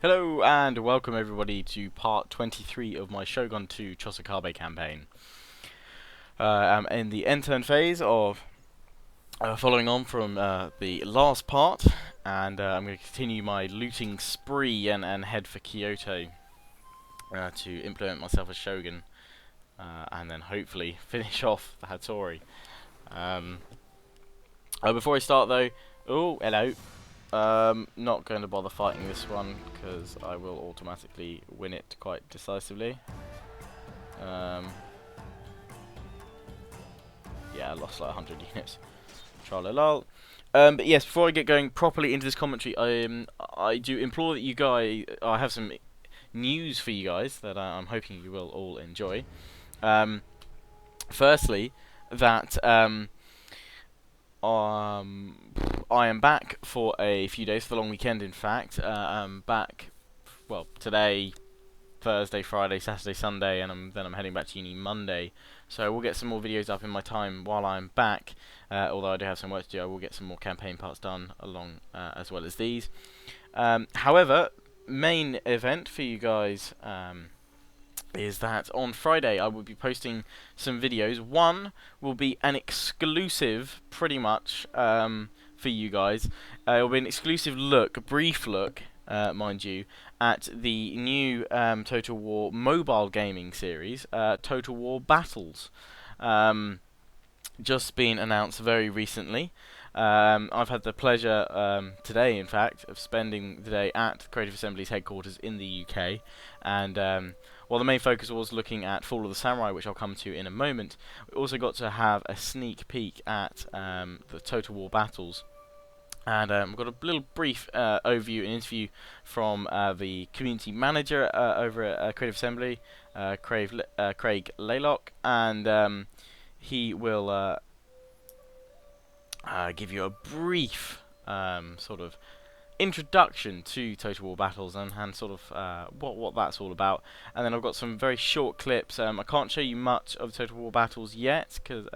Hello and welcome everybody to part 23 of my Shogun 2 Chosokabe campaign. I'm in the end turn phase of following on from the last part, and I'm going to continue my looting spree and head for Kyoto to implement myself as Shogun, and then hopefully finish off the Hattori. Before I start though, oh hello. Not going to bother fighting this one because I will automatically win it quite decisively. Yeah, I lost like 100 units. Tra-la-lal. But yes, before I get going properly into this commentary, I do implore that you guys, I have some news for you guys that I'm hoping you will all enjoy. Firstly, that I am back for a few days, for the long weekend in fact. I'm back, well, today, Thursday, Friday, Saturday, Sunday, and then I'm heading back to uni Monday. So we'll get some more videos up in my time while I'm back. Although I do have some work to do, I will get some more campaign parts done along as well as these. However, main event for you guys is that on Friday I will be posting some videos. One will be an exclusive, pretty much, for you guys. It will be an exclusive look, a brief look, mind you, at the new Total War mobile gaming series, Total War Battles. Just been announced very recently. I've had the pleasure today, in fact, of spending the day at Creative Assembly's headquarters in the UK, and while the main focus was looking at Fall of the Samurai, which I'll come to in a moment, we also got to have a sneak peek at the Total War Battles. And we've got a little brief overview and interview from the community manager over at Creative Assembly, Craig Laylock, and he will give you a brief sort of introduction to Total War Battles and sort of what that's all about. And then I've got some very short clips. I can't show you much of Total War Battles yet because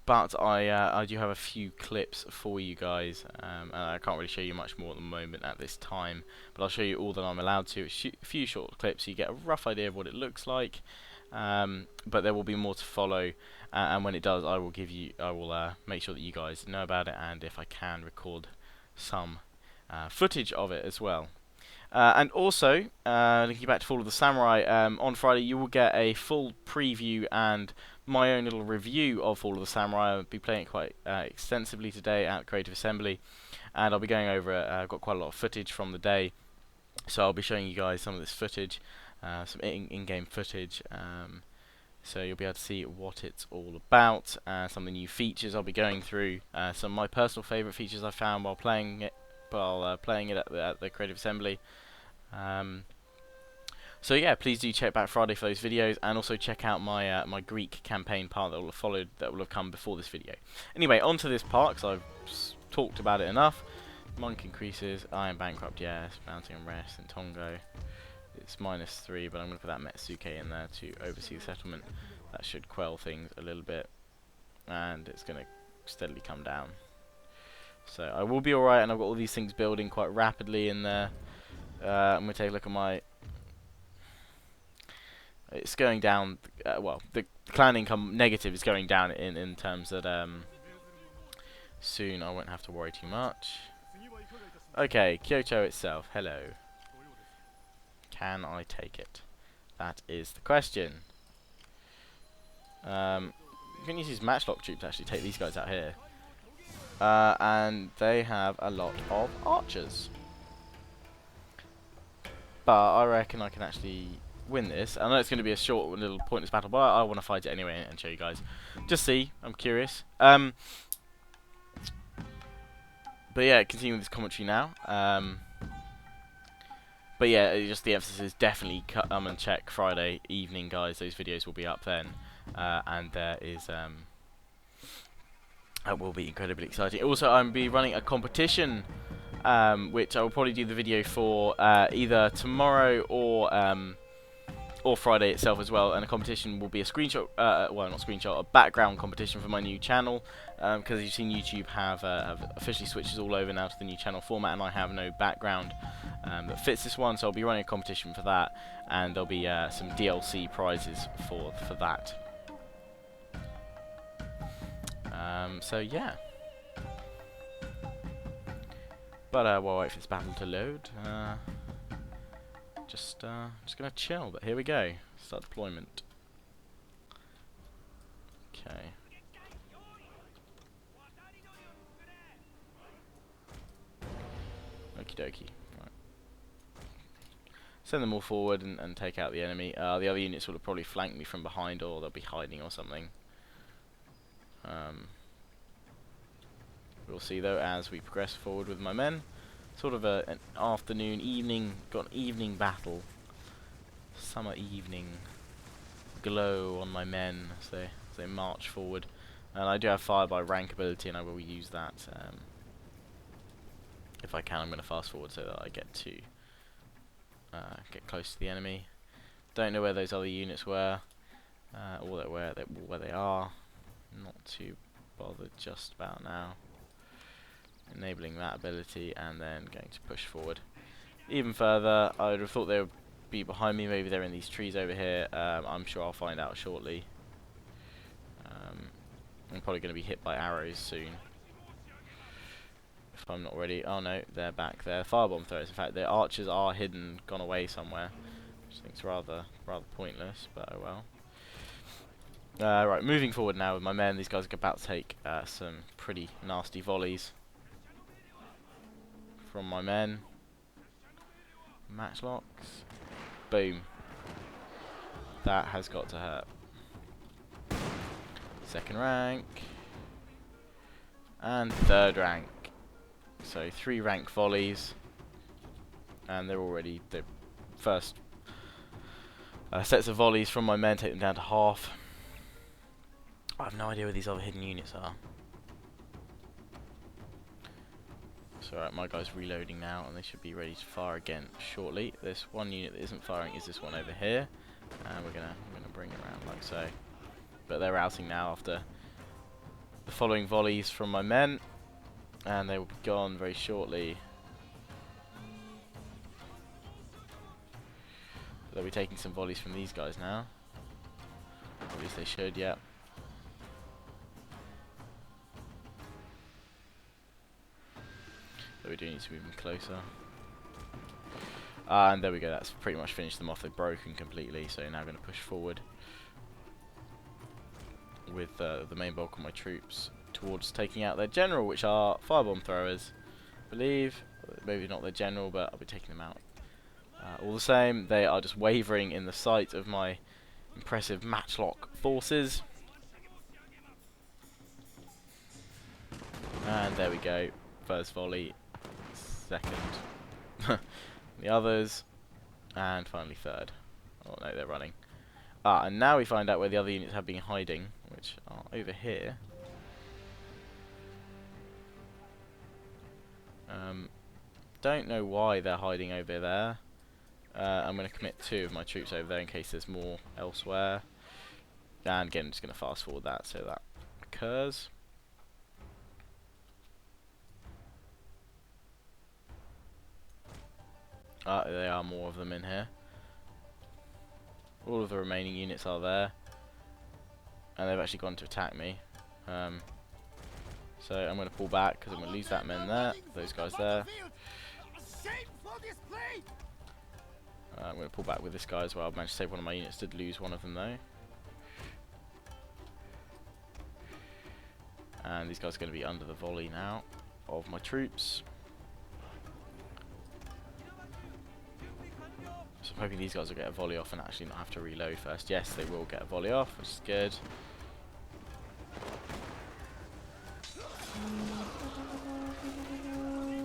but I do have a few clips for you guys, and I can't really show you much more at the moment at this time, but I'll show you all that I'm allowed to. A few short clips so you get a rough idea of what it looks like, but there will be more to follow, and when it does I will make sure that you guys know about it, and if I can record some footage of it as well. And also, linking back to Fall of the Samurai, on Friday you will get a full preview and my own little review of Fall of the Samurai. I'll be playing it quite extensively today at Creative Assembly, and I'll be going over it. I've got quite a lot of footage from the day, so I'll be showing you guys some of this footage, some in-game footage, so you'll be able to see what it's all about, some of the new features I'll be going through, some of my personal favourite features I found while playing it at the Creative Assembly. So yeah, please do check back Friday for those videos, and also check out my my Greek campaign part that will have followed, that will have come before this video. Anyway, on to this part, because I've talked about it enough. Monk increases, I am bankrupt, yes, mounting unrest in Tongo. It's -3, but I'm going to put that Metsuke in there to oversee the settlement. That should quell things a little bit, and it's going to steadily come down. So I will be alright, and I've got all these things building quite rapidly in there. I'm going to take a look at my... It's going down, well, the clan income negative is going down in terms that soon I won't have to worry too much. Okay, Kyoto itself, hello. Can I take it? That is the question. You can use these matchlock troops to actually take these guys out here. And they have a lot of archers. But I reckon I can actually win this. I know it's going to be a short little pointless battle, but I want to fight it anyway and show you guys. Just see, I'm curious. But yeah, continuing this commentary now. But yeah, just the emphasis is definitely come and check Friday evening, guys. Those videos will be up then, and there is that will be incredibly exciting. Also, I'm be running a competition, which I will probably do the video for either tomorrow or or Friday itself as well, and the competition will be a screenshot, well, not screenshot, a background competition for my new channel, because you've seen YouTube have officially switches all over now to the new channel format, and I have no background that fits this one, so I'll be running a competition for that, and there'll be some DLC prizes for that. So yeah. But while I wait for this battle to load, just gonna chill. But here we go. Start deployment. Okay. Okie dokie. Right. Send them all forward and take out the enemy. The other units will have probably flanked me from behind, or they'll be hiding or something. We'll see though as we progress forward with my men. Sort of an afternoon, got an evening battle. Summer evening glow on my men as they march forward. And I do have fire by rank ability, and I will use that. If I can, I'm going to fast forward so that I get to get close to the enemy. Don't know where those other units were, or where they are. Not too bothered just about now. Enabling that ability and then going to push forward even further. I would have thought they would be behind me. Maybe they're in these trees over here. I'm sure I'll find out shortly. I'm probably going to be hit by arrows soon if I'm not already. Oh no, they're back there. Firebomb throwers. In fact, the archers are hidden, gone away somewhere, which I think is rather pointless, but oh well. Right, moving forward now with my men. These guys are about to take some pretty nasty volleys from my men. Matchlocks. Boom. That has got to hurt. Second rank. And third rank. So 3 rank volleys. And they're already the first sets of volleys from my men take them down to half. I have no idea where these other hidden units are. So right, my guy's reloading now, and they should be ready to fire again shortly. This one unit that isn't firing is this one over here, and we're gonna bring it around like so. But they're routing now after the following volleys from my men, and they will be gone very shortly. But they'll be taking some volleys from these guys now. At least they should, yeah. So we do need to move them closer. And there we go, that's pretty much finished them off. They've broken completely, so now I'm going to push forward with the main bulk of my troops towards taking out their general, which are firebomb throwers, I believe. Maybe not their general, but I'll be taking them out. All the same, they are just wavering in the sight of my impressive matchlock forces. And there we go, first volley. Second, the others, and finally third. Oh no, they're running. And now we find out where the other units have been hiding, which are over here. Don't know why they're hiding over there. I'm going to commit 2 of my troops over there in case there's more elsewhere. And again, I'm just going to fast forward that so that occurs. There are more of them in here. All of the remaining units are there. And they've actually gone to attack me. So I'm going to pull back because I'm going to lose that men there. Those guys there. I'm going to pull back with this guy as well. I've managed to save one of my units. Did lose one of them though. And these guys are going to be under the volley now of my troops. So I'm hoping these guys will get a volley off and actually not have to reload first. Yes, they will get a volley off, which is good.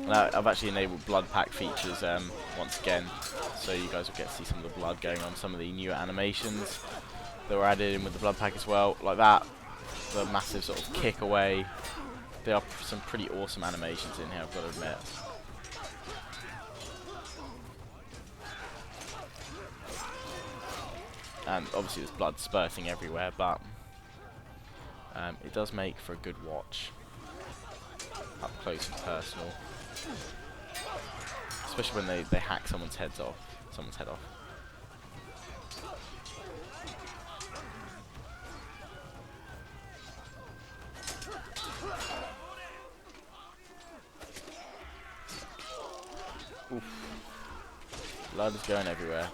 Now, I've actually enabled blood pack features once again, so you guys will get to see some of the blood going on. Some of the newer animations that were added in with the blood pack as well, like that. The massive sort of kick away. There are some pretty awesome animations in here, I've got to admit. And obviously there's blood spurting everywhere, but it does make for a good watch. Up close and personal. Especially when they hack someone's head off. Oof. Blood is going everywhere.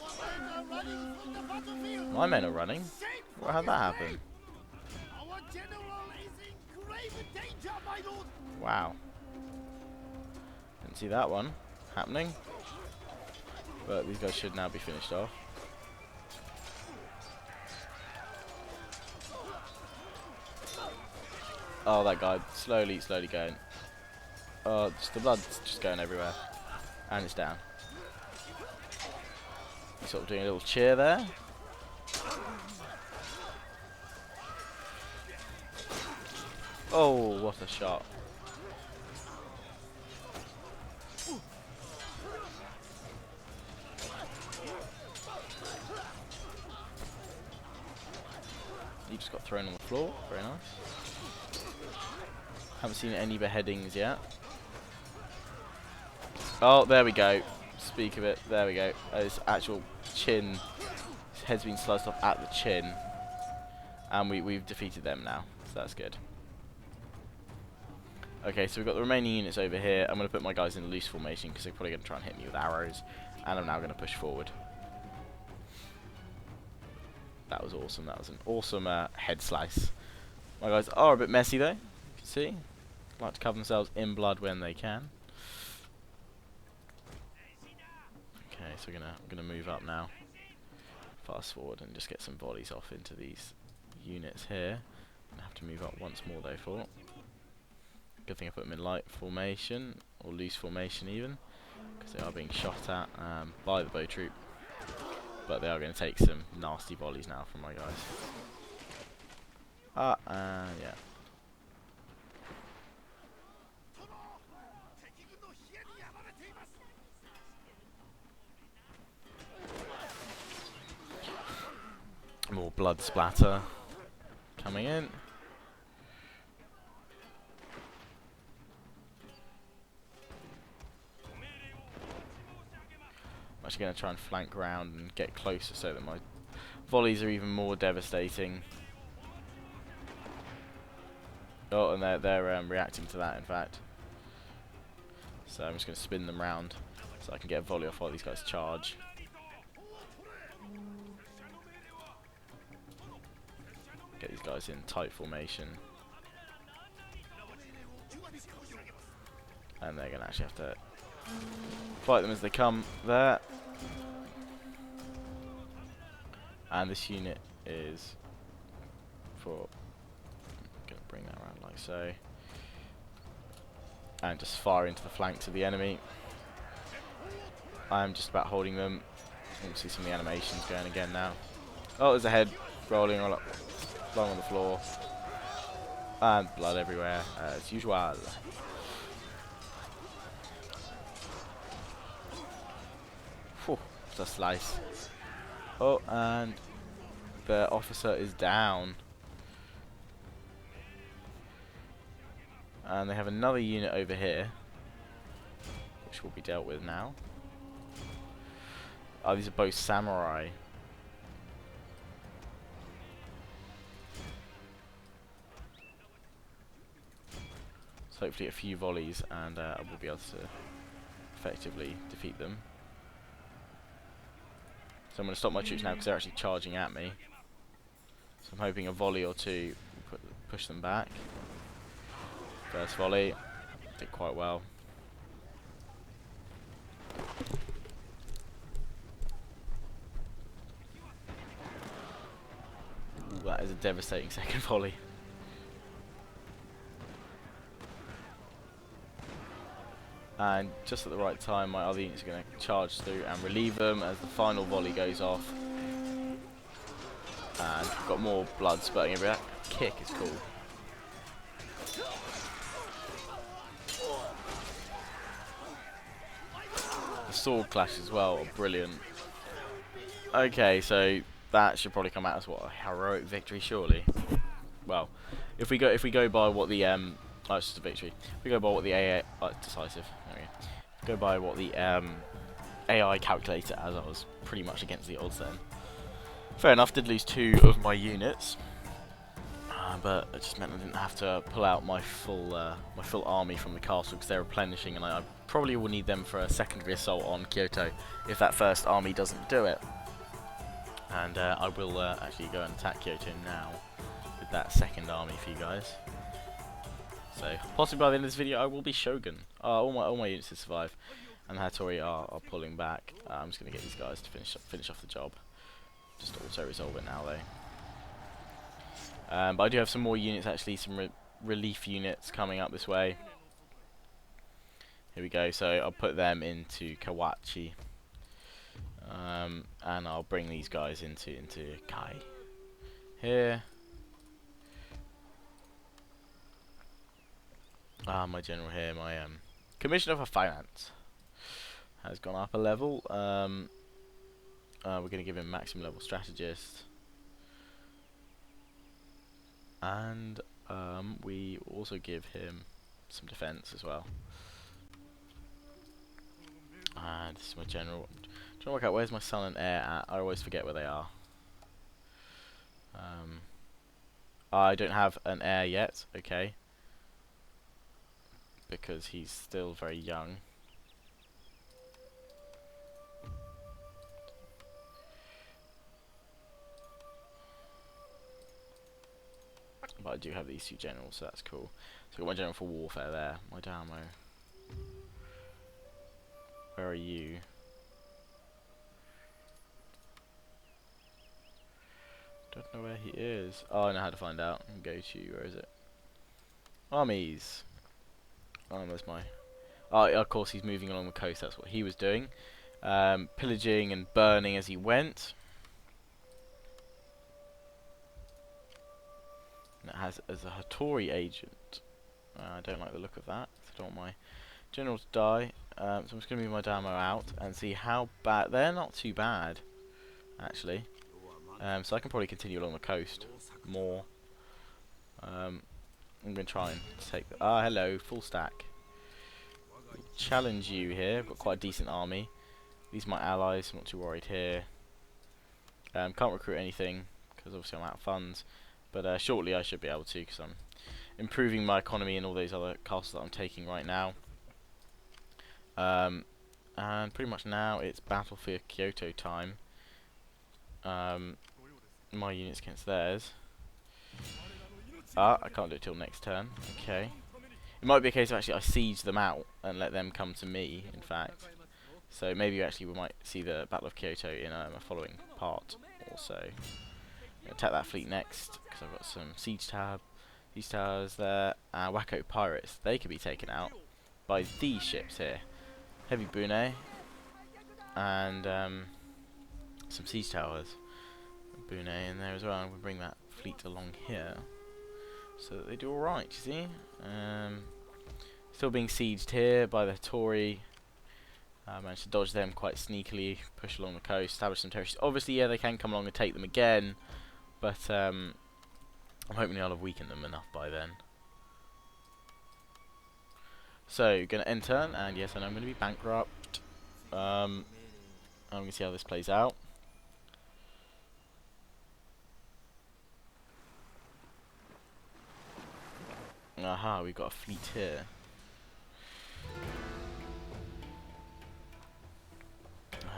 My men are running? How'd that happen? Wow. Didn't see that one happening. But these guys should now be finished off. Oh, that guy. Slowly going. Oh, the blood's just going everywhere. And it's down. He's sort of doing a little cheer there. Oh, what a shot. He just got thrown on the floor. Very nice. Haven't seen any beheadings yet. Oh, there we go. Speak of it. There we go. His actual chin. His head's been sliced off at the chin. And we've defeated them now. So that's good. Okay, so we've got the remaining units over here. I'm going to put my guys in loose formation because they're probably going to try and hit me with arrows. And I'm now going to push forward. That was awesome. That was an awesome head slice. My guys are a bit messy though. You can see. Like to cover themselves in blood when they can. Okay, so I'm gonna move up now. Fast forward and just get some volleys off into these units here. I'm gonna have to move up once more though for it. Good thing I put them in light formation or loose formation even, because they are being shot at by the bow troop. But they are going to take some nasty volleys now from my guys. Yeah. More blood splatter coming in. I'm actually going to try and flank round and get closer so that my volleys are even more devastating. Oh, and they're reacting to that, in fact. So I'm just going to spin them round so I can get a volley off while these guys charge. Get these guys in tight formation. And they're going to actually have to fight them as they come there. And this unit is for... I'm going to bring that around like so. And just fire into the flanks of the enemy. I'm just about holding them. You can see some of the animations going again now. Oh, there's a head rolling all up, lying on the floor. And blood everywhere, as usual. Whew, just a slice. Oh, and the officer is down. And they have another unit over here, which will be dealt with now. Oh, these are both samurai. So hopefully a few volleys and we'll be able to effectively defeat them. So I'm going to stop my troops now because they're actually charging at me. So I'm hoping a volley or two will push them back. First volley, did quite well. Ooh, that is a devastating second volley. And just at the right time, my other units are going to charge through and relieve them as the final volley goes off. And we've got more blood spurting everywhere. That kick is cool. The sword clash as well are brilliant. Okay, so that should probably come out as what, a heroic victory, surely. Well, if we go by what the oh, it's just a victory. If we go by what the decisive. There we go. Go by what the AI calculator, as I was pretty much against the odds then. Fair enough, did lose 2 of my units, but it just meant I didn't have to pull out my full army from the castle because they're replenishing, and I probably will need them for a secondary assault on Kyoto if that first army doesn't do it. And I will actually go and attack Kyoto now with that second army for you guys. So possibly by the end of this video I will be Shogun. All my units to survive, and Hattori are pulling back. I'm just going to get these guys to finish off the job. Just auto resolve it now though. But I do have some more units, actually, some relief units coming up this way. Here we go. So I'll put them into Kawachi, and I'll bring these guys into Kai here. My general here, my Commissioner for Finance has gone up a level. We're going to give him maximum level strategist, and we also give him some defense as well. And this is my general. I'm trying to work out where's my son and heir at. I always forget where they are. I don't have an heir yet. Okay. Because he's still very young. But I do have these 2 generals, so that's cool. So I've got my general for warfare there. My Damo. Where are you? Don't know where he is. Oh, I know how to find out. Go to, where is it? Armies. Oh, where's my... Oh, of course he's moving along the coast, that's what he was doing. Pillaging and burning as he went. And it has as a Hattori agent. I don't like the look of that, so I don't want my general to die. So I'm just going to move my Damo out and see how bad... They're not too bad, actually. So I can probably continue along the coast more. I'm going to try and take... hello, full stack. Challenge you here. I've got quite a decent army. These are my allies, I'm not too worried here. Can't recruit anything, because obviously I'm out of funds. But shortly I should be able to, because I'm improving my economy in all those other castles that I'm taking right now. And pretty much now it's battlefield Kyoto time. My units against theirs. I can't do it till next turn. Okay. It might be a case of actually I siege them out and let them come to me, in fact. So maybe actually we might see the Battle of Kyoto in a following part also. Attack that fleet next, because I've got some siege towers there. Wacko pirates, they could be taken out by these ships here. Heavy Bune and some siege towers. Bune in there as well. I'm going to bring that fleet along here so that they do alright, you see. Still being sieged here by the Hattori. Managed to dodge them quite sneakily, push along the coast, establish some territories. Obviously, yeah, they can come along and take them again, but I'm hoping I'll have weakened them enough by then. So, going to end turn, and yes, I know I'm going to be bankrupt. I'm going to see how this plays out. Aha, we've got a fleet here.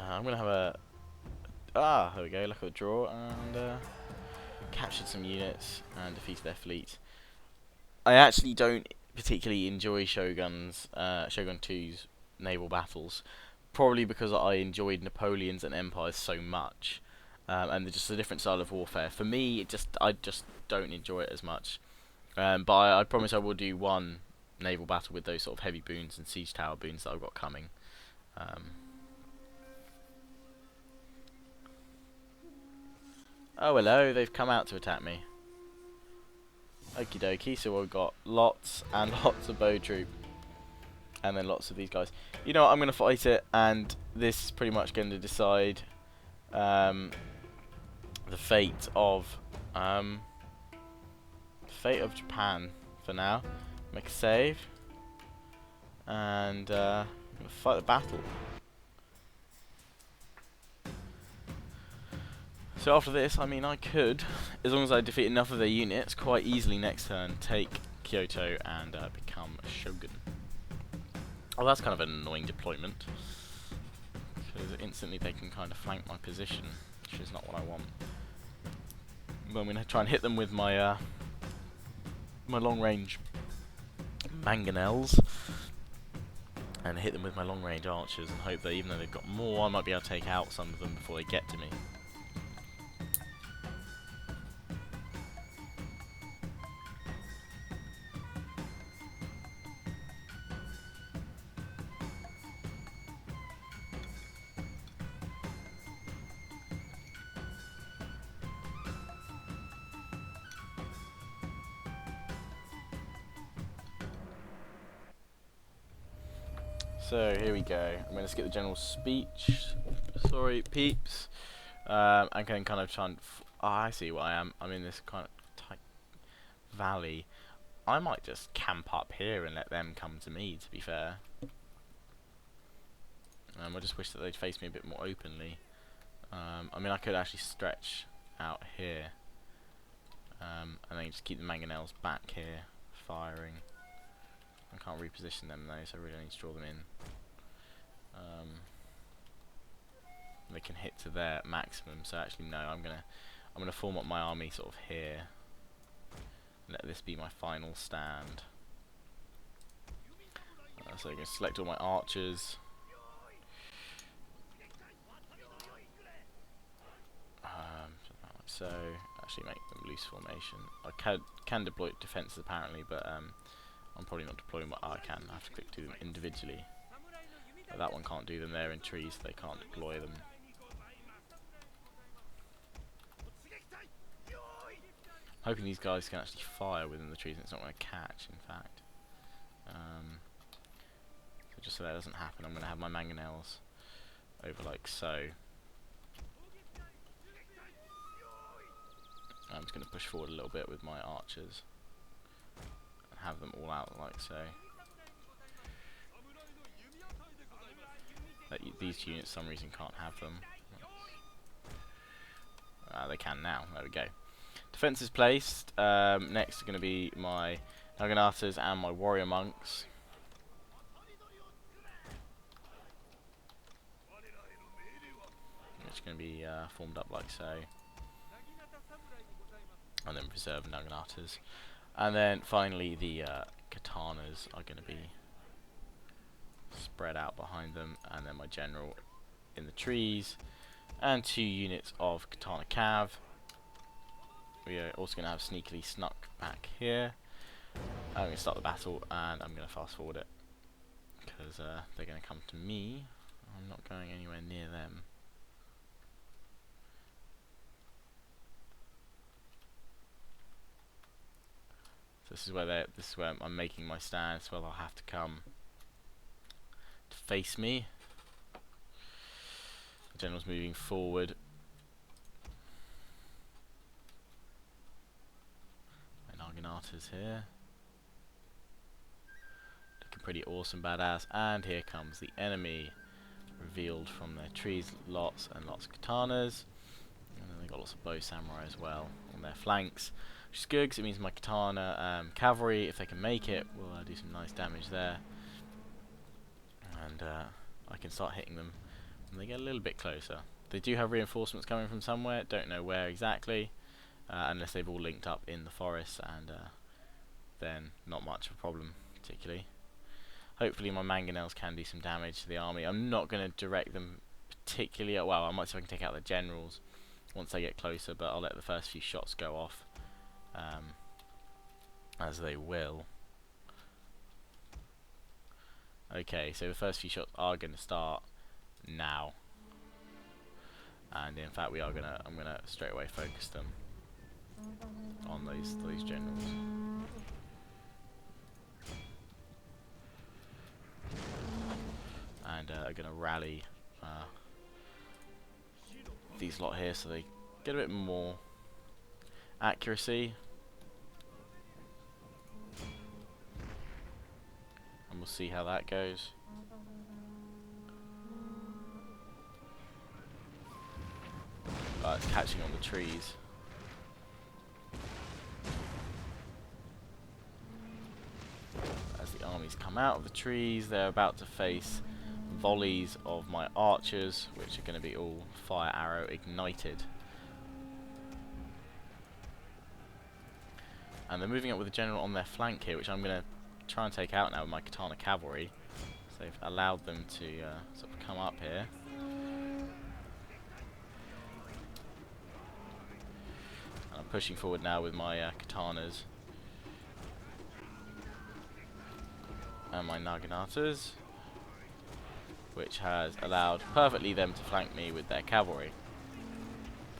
I'm going to have a... there we go, luck of the draw, and captured some units and defeated their fleet. I actually don't particularly enjoy Shogun 2's naval battles, probably because I enjoyed Napoleon's and Empire's so much, and they're just a different style of warfare. For me, I just don't enjoy it as much. But I promise I will do one naval battle with those sort of heavy boons and siege tower boons that I've got coming. Oh hello, they've come out to attack me. Okie dokie, so we've got lots and lots of bow troop. And then lots of these guys. You know what, I'm going to fight it, and this is pretty much going to decide the fate of Japan for now. Make a save and fight the battle. So after this, I mean, I could, as long as I defeat enough of their units, quite easily next turn take Kyoto and become Shogun. Oh, that's kind of an annoying deployment, because instantly they can kind of flank my position, which is not what I want. But I'm going to try and hit them with my my long-range mangonels, and hit them with my long-range archers, and hope that even though they've got more, I might be able to take out some of them before they get to me. So here we go. I'm going to skip the general speech. Sorry, peeps. I can kind of try and. Oh, I see what I am. I'm in this kind of tight valley. I might just camp up here and let them come to me, to be fair. I just wish that they'd face me a bit more openly. I mean, I could actually stretch out here. And then just keep the mangonels back here, firing. I can't reposition them though, so I really need to draw them in. They can hit to their maximum, so actually no, I'm gonna form up my army sort of here. Let this be my final stand. So I'm gonna select all my archers. So actually make them loose formation. I can deploy defences apparently, but I'm probably not deploying what I can. I have to click to them individually. But that one can't do them. They're in trees, so they can't deploy them. Hoping these guys can actually fire within the trees and it's not going to catch, in fact. So just so that doesn't happen, I'm going to have my mangonels over like so. I'm just going to push forward a little bit with my archers and have them all out like so. These units, for some reason, can't have them. They can now. There we go. Defense is placed. Next are going to be my Naginators and my warrior monks. It's going to be formed up like so. And then preserve Naginators. And then finally the katanas are going to be spread out behind them, and then my general in the trees, and 2 units of katana cav. We are also going to have sneakily snuck back here. I'm going to start the battle, and I'm going to fast forward it because they're going to come to me. I'm not going anywhere near them. So this is where I'm making my stand. It's where they'll have to come to face me. The general's moving forward. My Naginators here. Looking pretty awesome, badass. And here comes the enemy. Revealed from their trees, lots and lots of katanas. And then they've got lots of bow samurai as well on their flanks. Which is good because it means my katana cavalry, if they can make it, will do some nice damage there. And I can start hitting them when they get a little bit closer. They do have reinforcements coming from somewhere, don't know where exactly, unless they've all linked up in the forest, and then not much of a problem particularly. Hopefully my mangonels can do some damage to the army. I'm not going to direct them particularly, well, I might see if I can take out the generals once they get closer, but I'll let the first few shots go off as they will. Okay, so the first few shots are going to start now, and in fact I'm gonna straight away focus them on those generals. And I'm gonna rally these lot here so they get a bit more accuracy. And we'll see how that goes. It's catching on the trees. As the armies come out of the trees, they're about to face volleys of my archers, which are going to be all fire arrow ignited. And they're moving up with the general on their flank here, which I'm going to try and take out now with my katana cavalry. So they've allowed them to sort of come up here. And I'm pushing forward now with my katanas and my naganatas, which has allowed perfectly them to flank me with their cavalry.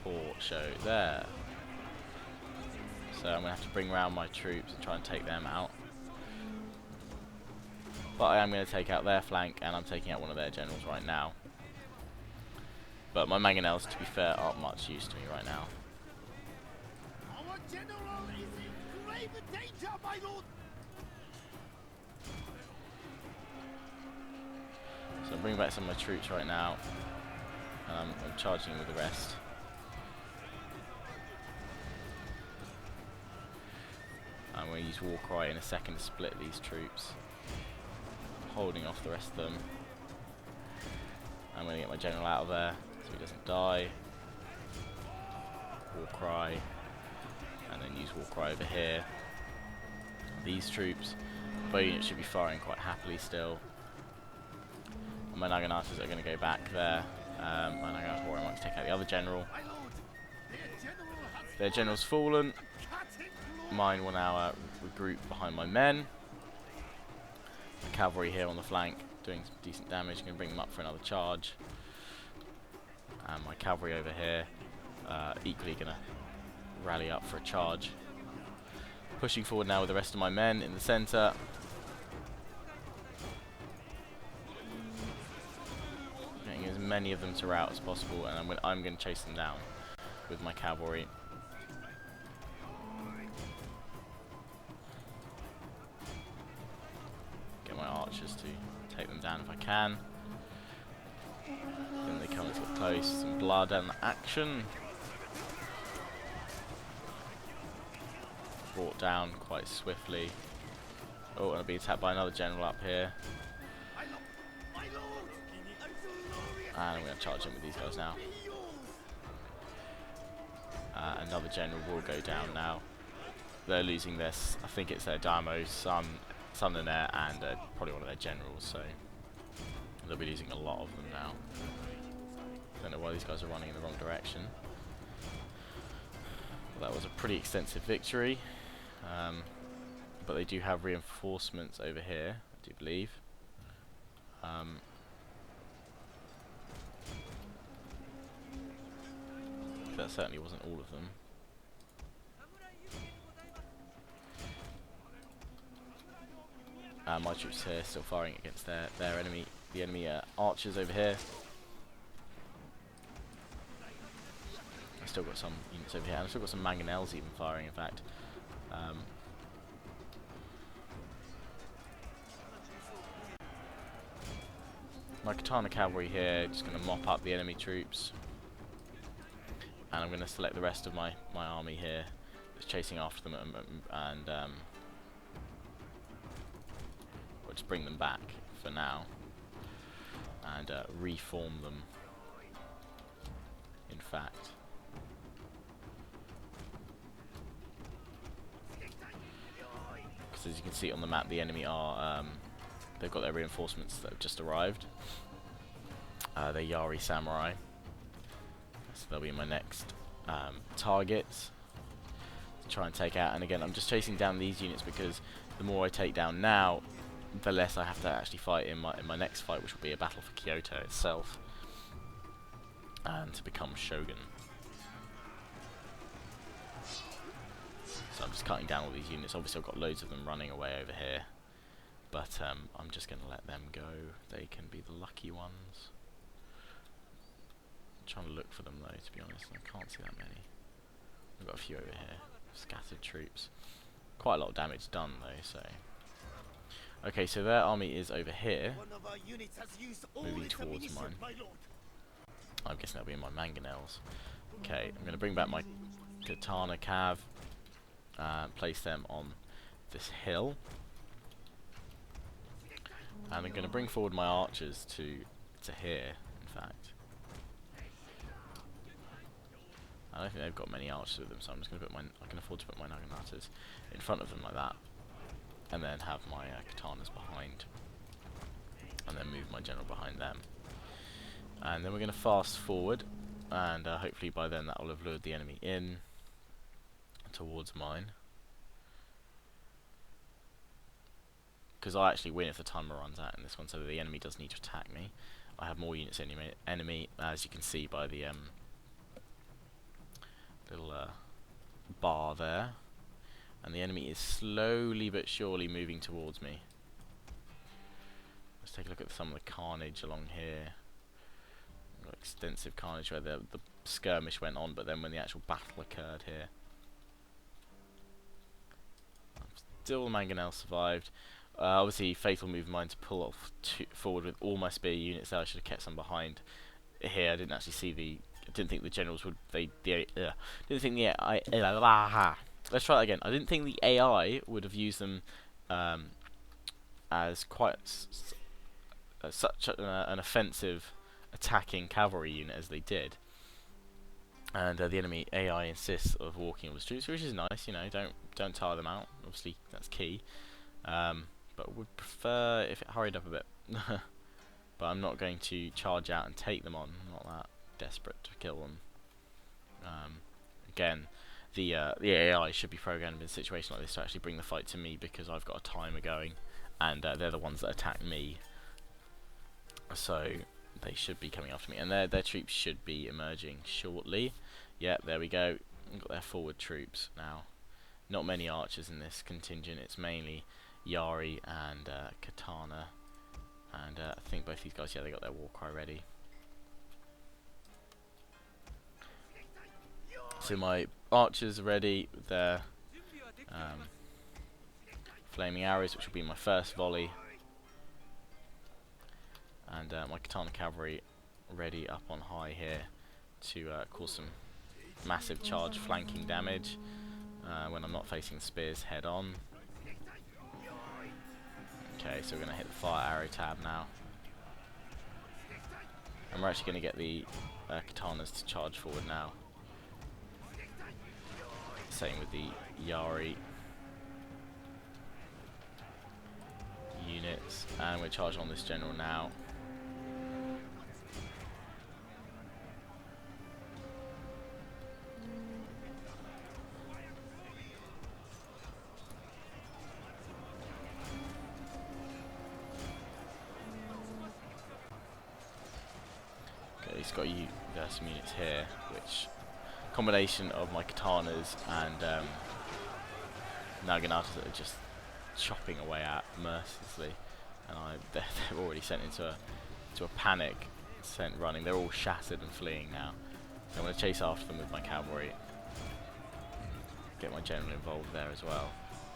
Poor show there. So I'm going to have to bring round my troops and try and take them out. But I am going to take out their flank, and I'm taking out one of their generals right now. But my mangonels, to be fair, aren't much use to me right now. Our general is in grave danger, my lord. So I'm bringing back some of my troops right now. I'm charging with the rest. I'm going to use Warcry in a second to split these troops, holding off the rest of them. I'm going to get my general out of there so he doesn't die. Warcry, and then use Warcry over here. These troops, bow units should be firing quite happily still. And my Naganatas are going to go back there. My Naganata warrior might take out the other general. Their general's fallen. Mine will now regroup behind my men. The cavalry here on the flank doing some decent damage. Going to bring them up for another charge. And my cavalry over here equally going to rally up for a charge. Pushing forward now with the rest of my men in the centre. Getting as many of them to rout as possible, and I'm going to chase them down with my cavalry. My archers to take them down if I can. Then they come to get close, some blood and action. Brought down quite swiftly. Oh, and I'll be attacked by another general up here. And I'm going to charge in with these guys now. Another general will go down now. They're losing this. I think it's their Damo, son and heir, and probably one of their generals, so they'll be losing a lot of them now. Don't know why these guys are running in the wrong direction. Well, that was a pretty extensive victory, but they do have reinforcements over here, I do believe. That certainly wasn't all of them. My troops here still firing against their enemy, the enemy archers over here. I've still got some units over here, and I've still got some mangonels even firing, in fact. My katana cavalry here, just going to mop up the enemy troops. And I'm going to select the rest of my army here, that's chasing after them, and we'll just bring them back for now, and reform them, in fact. Because as you can see on the map, the enemy are, they've got their reinforcements that have just arrived. They're Yari Samurai. So they'll be my next targets to try and take out. And again, I'm just chasing down these units because the more I take down now, the less I have to actually fight in my next fight, which will be a battle for Kyoto itself, and to become Shogun. So I'm just cutting down all these units. Obviously I've got loads of them running away over here, but I'm just going to let them go. They can be the lucky ones. trying to look for them though, to be honest. I can't see that many. We've got a few over here. Scattered troops. Quite a lot of damage done though, so. Okay, so their army is over here, One of our units has used all moving its towards ammunition, mine. my lord. I'm guessing that'll be in my mangonels. Okay, I'm going to bring back my katana cav, place them on this hill, and I'm going to bring forward my archers to here, in fact. I don't think they've got many archers with them, so I'm just going to put I can afford to put my naganatas in front of them like that, and then have my katanas behind, and then move my general behind them. And then we're going to fast forward, and hopefully by then that will have lured the enemy in towards mine. Because I actually win if the timer runs out in this one, so the enemy does need to attack me. I have more units enemy, as you can see by the little bar there. And the enemy is slowly but surely moving towards me. Let's take a look at some of the carnage along here. Got extensive carnage where the skirmish went on, but then when the actual battle occurred here. Still the mangonel survived. Obviously, fatal move of mine to pull off forward with all my spear units there. I should have kept some behind here. I didn't actually see the. I didn't think the generals would. Didn't think the AI. Let's try that again. I didn't think the AI would have used them as quite such an offensive attacking cavalry unit as they did. And the enemy AI insists of walking all the troops, which is nice. You know, don't tire them out. Obviously, that's key. But would prefer if it hurried up a bit. But I'm not going to charge out and take them on. I'm not that desperate to kill them. Again, the AI should be programmed in a situation like this to actually bring the fight to me, because I've got a timer going, and they're the ones that attack me. So they should be coming after me, and their troops should be emerging shortly. Yep, there we go. We've got their forward troops now. Not many archers in this contingent. It's mainly Yari and Katana, and I think both these guys, yeah, they got their war cry ready. So my archers are ready with their flaming arrows, which will be my first volley, and my Katana cavalry ready up on high here to cause some massive charge flanking damage when I'm not facing the spears head on. Okay, so we're going to hit the fire arrow tab now, and we're actually going to get the katanas to charge forward now. Same with the Yari units, and we're charging on this general now. Okay, he's got some units here, which combination of my katanas and naganatas that are just chopping away at mercilessly, and they're already sent into a panic, sent running. They're all shattered and fleeing now. So I'm going to chase after them with my cavalry, get my general involved there as well.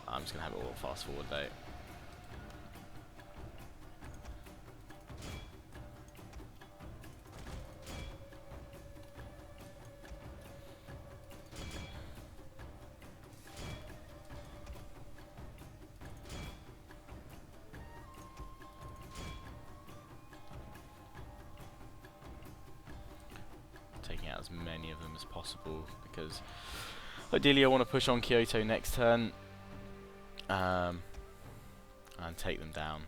I'm just going to have it all fast forward though. Taking out as many of them as possible, because ideally I want to push on Kyoto next turn and take them down.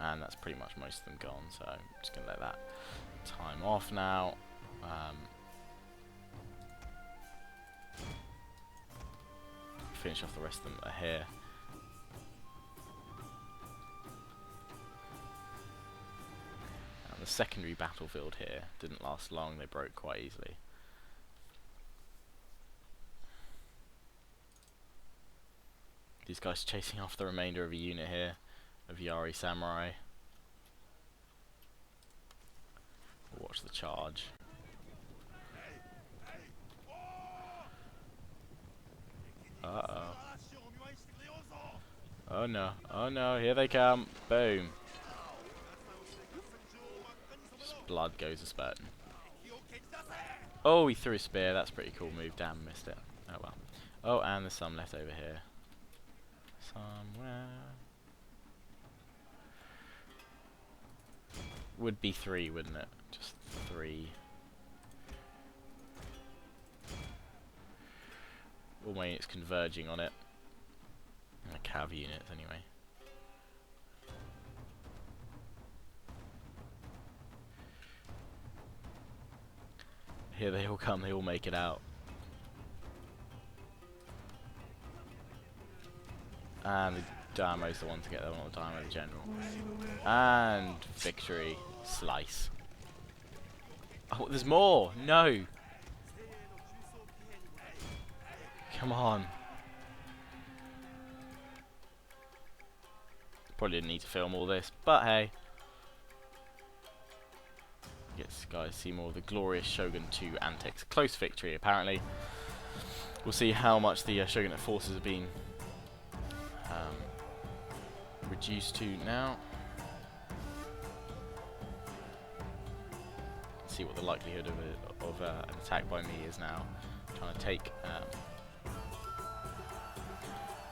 And that's pretty much most of them gone, so I'm just going to let that time off now. Finish off the rest of them that are here. The secondary battlefield here didn't last long, they broke quite easily. These guys chasing after the remainder of a unit here. of Yari Samurai. We'll watch the charge. Uh-oh. Oh no, oh no, here they come. Boom. Just blood goes a spurting. Oh, he threw a spear. That's a pretty cool move. Damn, missed it. Oh well. Oh, and there's some left over here. Somewhere. Would be 3, wouldn't it? Just 3. All my units converging on it. And the cav units, anyway. Here they all come, they all make it out. And the Damo's the one to get them on the Damo the General. And victory. Slice. Oh, there's more! No! Come on. Probably didn't need to film all this, but hey. Yes, guys, see more of the glorious Shogun 2 antics. Close victory, apparently. We'll see how much the Shogunate forces have been reduced to now. See what the likelihood of an attack by me is now. Trying to take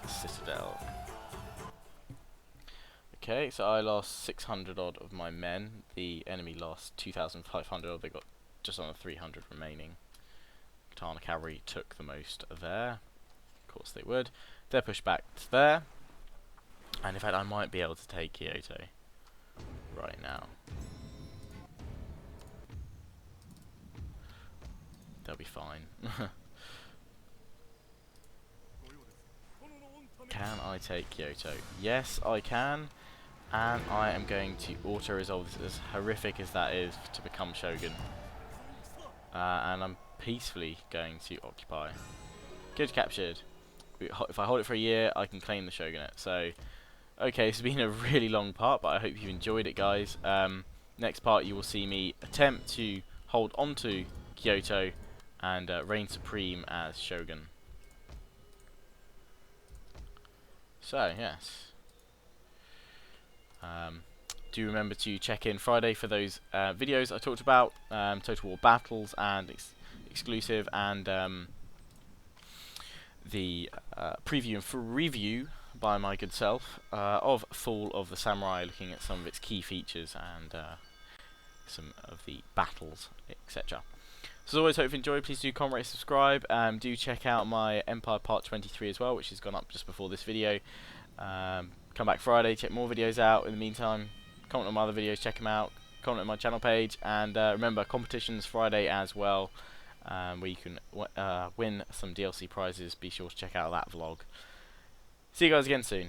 the Citadel. Okay, so I lost 600 odd of my men. The enemy lost 2,500 odd. They got just under 300 remaining. Katana Cavalry took the most there. Of course they would. They're pushed back to there. And in fact, I might be able to take Kyoto right now. They'll be fine. Can I take Kyoto? Yes, I can. And I am going to auto-resolve this, as horrific as that is, to become Shogun. And I'm peacefully going to occupy. Good, captured. If I hold it for a year, I can claim the Shogunate. So, okay, it's been a really long part, but I hope you enjoyed it, guys. Next part, you will see me attempt to hold onto Kyoto and reign supreme as Shogun. So, yes. Do remember to check in Friday for those videos I talked about, Total War Battles and exclusive, and the preview and review by my good self of Fall of the Samurai, looking at some of its key features and some of the battles, etc. So as always, hope you've enjoyed. Please do comment, rate, subscribe. Do check out my Empire Part 23 as well, which has gone up just before this video. Come back Friday, check more videos out. In the meantime, comment on my other videos, check them out. Comment on my channel page, and remember, competitions Friday as well, where you can win some DLC prizes. Be sure to check out that vlog. See you guys again soon.